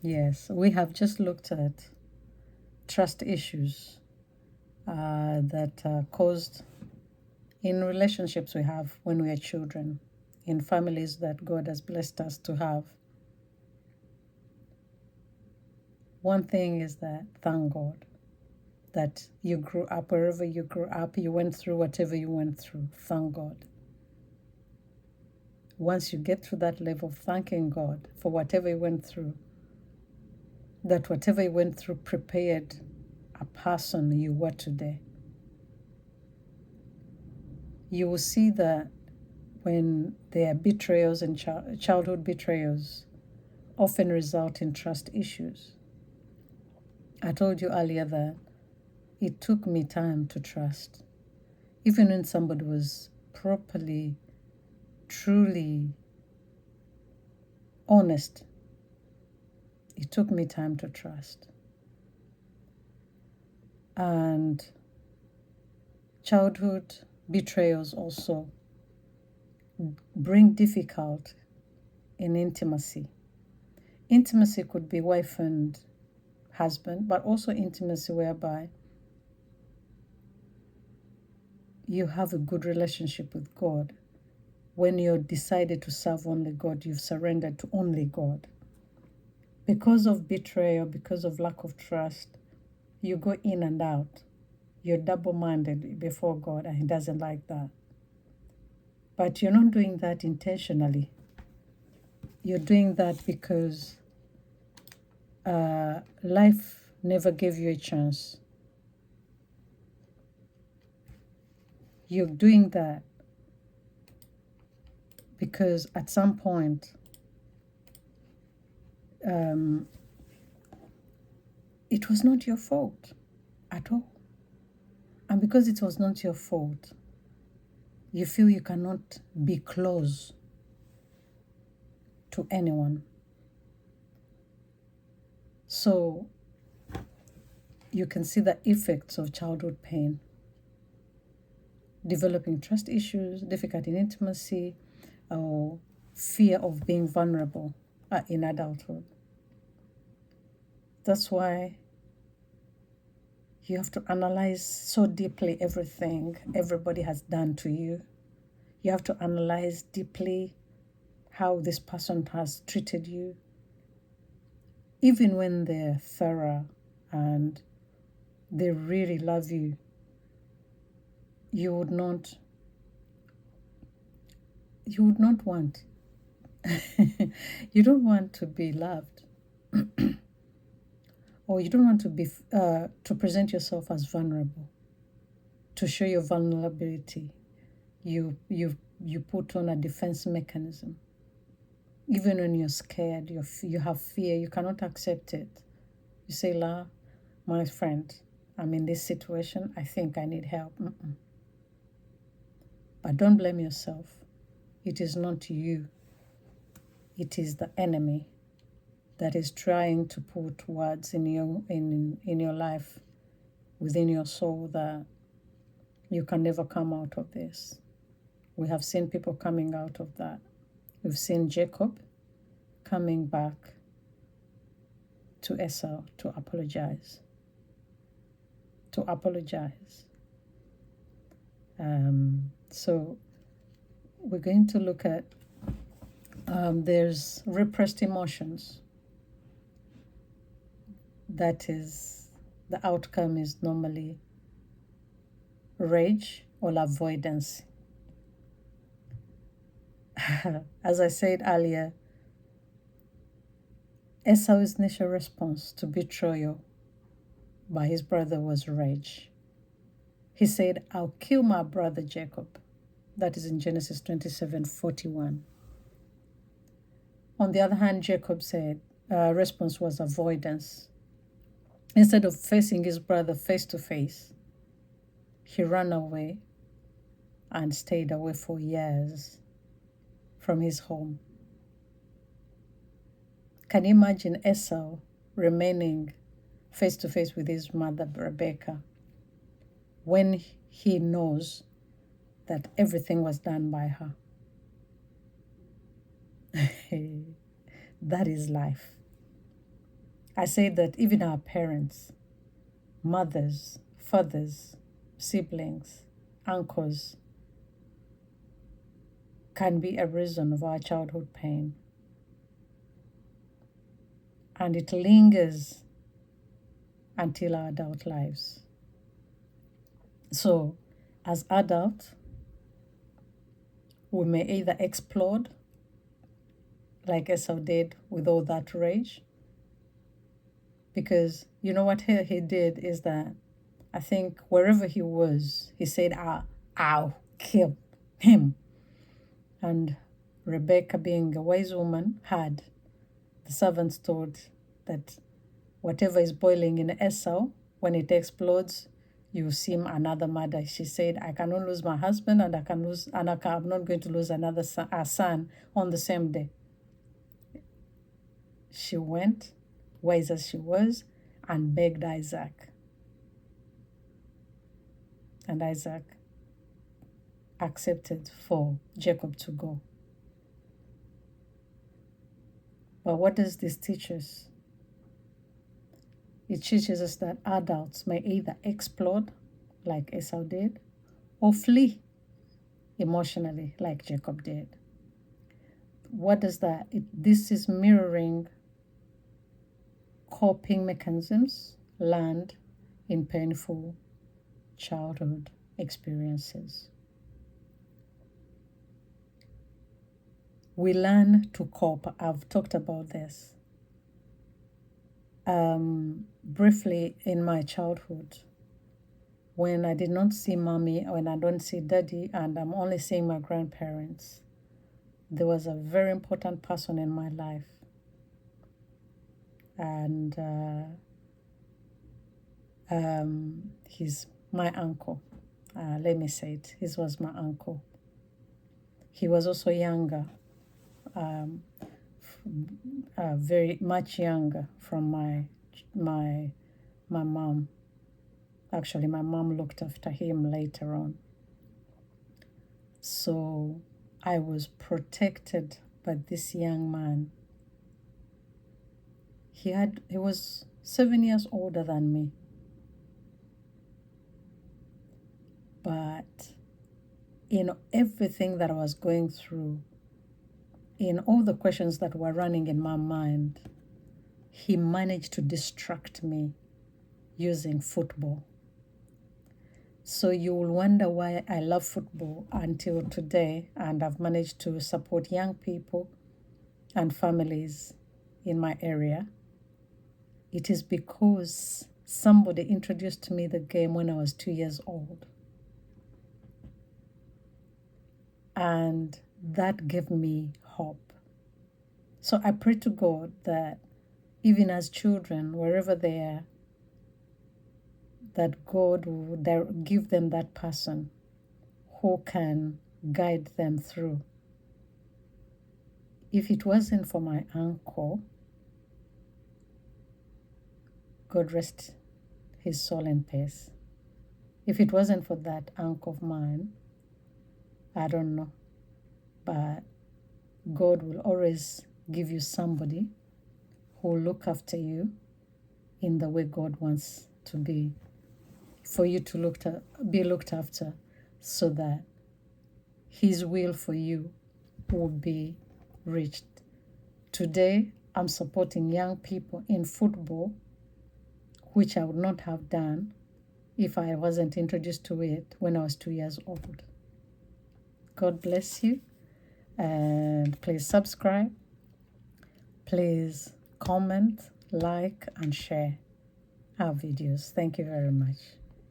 Yes, we have just looked at trust issues that are caused in relationships we have when we are children, in families that God has blessed us to have. One thing is that, thank God, that you grew up wherever you grew up, you went through whatever you went through. Thank God. Once you get to that level of thanking God for whatever you went through, that whatever you went through prepared a person you were today, you will see that when there are betrayals and childhood betrayals often result in trust issues. I told you earlier that it took me time to trust. Even when somebody was properly, truly honest, it took me time to trust. And childhood betrayals also bring difficulty in intimacy. Intimacy could be wife and husband, but also intimacy whereby you have a good relationship with God. When you're decided to serve only God, you've surrendered to only God. Because of betrayal, because of lack of trust, you go in and out. You're double-minded before God, and He doesn't like that. But you're not doing that intentionally. You're doing that because life never gave you a chance. You're doing that because at some point it was not your fault at all. And because it was not your fault, you feel you cannot be close to anyone. So you can see the effects of childhood pain. Developing trust issues, difficulty in intimacy, or fear of being vulnerable in adulthood. That's why you have to analyze so deeply everything everybody has done to you. You have to analyze deeply how this person has treated you. Even when they're thorough and they really love you, you would not want you don't want to be loved or you don't want to be to present yourself as vulnerable, to show your vulnerability. You put on a defense mechanism. Even when you're scared, you have fear, you cannot accept it. You say, "La, my friend, I'm in this situation, I think I need help." But don't blame yourself. It is not you. It is the enemy that is trying to put words in your life, within your soul, that you can never come out of this. We have seen people coming out of that. We've seen Jacob coming back to Esau to apologize. So we're going to look at there's repressed emotions. That is, the outcome is normally rage or avoidance. As I said earlier, Esau's initial response to betrayal by his brother was rage. He said, "I'll kill my brother Jacob." That is in Genesis 27:41. On the other hand, Jacob's response was avoidance. Instead of facing his brother face to face, he ran away and stayed away for years from his home. Can you imagine Esau remaining face to face with his mother Rebecca when he knows that everything was done by her? That is life. I say that even our parents, mothers, fathers, siblings, uncles can be a reason of our childhood pain. And it lingers until our adult lives. So, as adults, we may either explode, like Esau did with all that rage, because you know what he did is that I think wherever he was, he said, I'll kill him. And Rebecca, being a wise woman, had the servants told that whatever is boiling in Esau, when it explodes, you see another murder. She said, I cannot lose my husband, and I'm not going to lose another son on the same day. She went, wise as she was, and begged Isaac. And Isaac accepted for Jacob to go. But what does this teach us? It teaches us that adults may either explode, like Esau did, or flee emotionally, like Jacob did. What does that? This is mirroring coping mechanisms learned in painful childhood experiences. We learn to cope. I've talked about this briefly in my childhood. When I did not see mommy, when I don't see daddy, and I'm only seeing my grandparents, there was a very important person in my life. And he's my uncle. Let me say it. He was my uncle. He was also younger, very much younger from my mom. Actually, my mom looked after him later on. So I was protected by this young man. He was 7 years older than me. But in everything that I was going through, in all the questions that were running in my mind, he managed to distract me using football. So you will wonder why I love football until today, and I've managed to support young people and families in my area. It is because somebody introduced to me the game when I was 2 years old. And that gave me hope. So I pray to God that even as children, wherever they are, that God will give them that person who can guide them through. If it wasn't for my uncle, God rest his soul in peace. If it wasn't for that uncle of mine, I don't know. But God will always give you somebody who will look after you in the way God wants to be, for you to be looked after, so that his will for you will be reached. Today, I'm supporting young people in football, which I would not have done if I wasn't introduced to it when I was 2 years old. God bless you, and please subscribe. Please comment, like, and share our videos. Thank you very much.